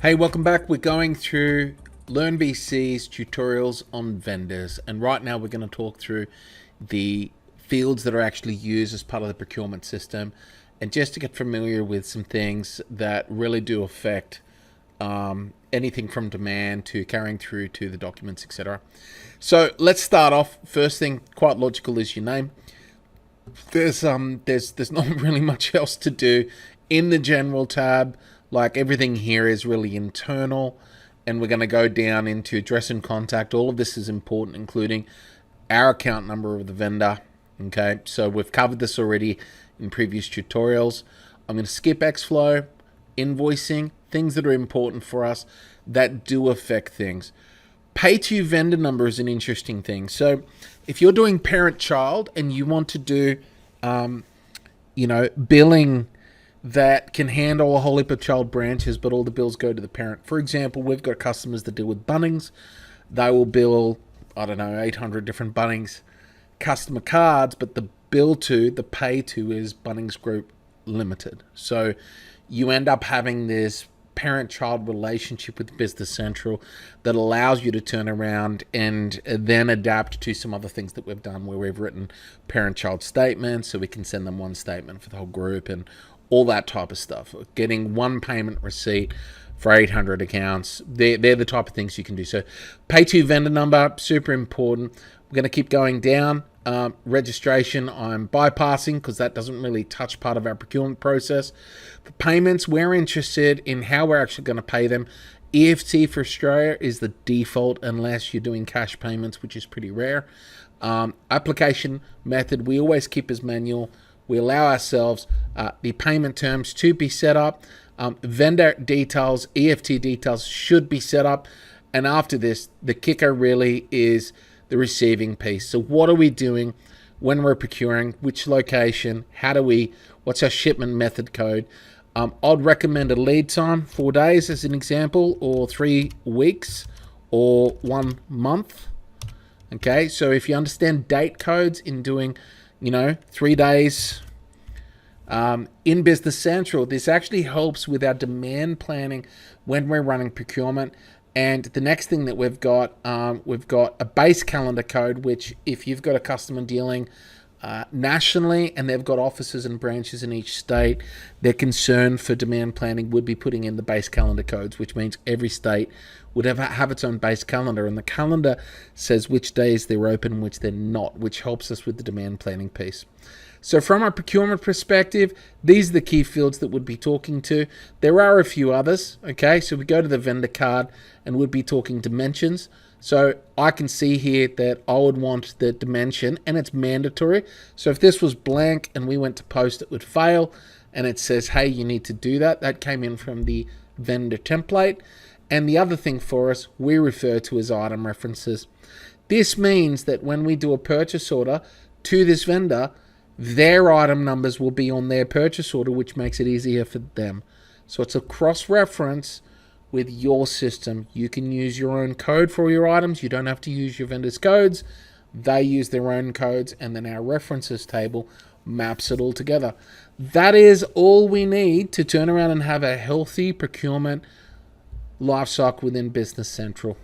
Hey, welcome back. We're going through LearnVC's tutorials on vendors, and right now we're going to talk through the fields that are actually used as part of the procurement system, and just to get familiar with some things that really do affect anything from demand to carrying through to the documents, etc. So let's start off. First thing, quite logical, is your name. There's not really much else to do in the general tab. Like, everything here is really internal, and we're going to go down into address and contact. All of this is important, including our account number of the vendor. Okay, so we've covered this already in previous tutorials. I'm going to skip Xflow, invoicing, things that are important for us that do affect things. Pay to vendor number is an interesting thing. So if you're doing parent-child and you want to do, billing that can handle a whole heap of child branches, but all the bills go to the parent. For example, we've got customers that deal with Bunnings. They will bill, 800 different Bunnings customer cards, but the pay to is Bunnings Group Limited. So you end up having this parent-child relationship with Business Central that allows you to turn around and then adapt to some other things that we've done, where we've written parent-child statements, so we can send them one statement for the whole group and all that type of stuff. Getting one payment receipt for 800 accounts, they're the type of things you can do. So pay to vendor number, super important. We're going to keep going down. Registration, I'm bypassing because that doesn't really touch part of our procurement process. For payments, we're interested in how we're actually going to pay them. EFT for Australia is the default unless you're doing cash payments, which is pretty rare. Application method, we always keep as manual. We allow ourselves the payment terms to be set up. Vendor details, EFT details should be set up. And after this, the kicker really is the receiving piece. So what are we doing when we're procuring? Which location? What's our shipment method code? I'd recommend a lead time, 4 days as an example, or 3 weeks, or 1 month. Okay, so if you understand date codes in doing 3 days in Business Central, this actually helps with our demand planning when we're running procurement. And the next thing that we've got a base calendar code, which if you've got a customer dealing nationally and they've got offices and branches in each state, their concern for demand planning would be putting in the base calendar codes, which means every state would have its own base calendar, and the calendar says which days they're open and which they're not, which helps us with the demand planning piece. So from a procurement perspective, these are the key fields that we'd be talking to. There are a few others, okay? So we go to the vendor card and we'd be talking dimensions. So I can see here that I would want the dimension, and it's mandatory. So if this was blank and we went to post, it would fail, and it says, hey, you need to do that. That came in from the vendor template. And the other thing for us, we refer to as item references. This means that when we do a purchase order to this vendor, their item numbers will be on their purchase order, which makes it easier for them. So it's a cross-reference with your system. You can use your own code for your items. You don't have to use your vendor's codes. They use their own codes, and then our references table maps it all together. That is all we need to turn around and have a healthy procurement lifecycle within Business Central.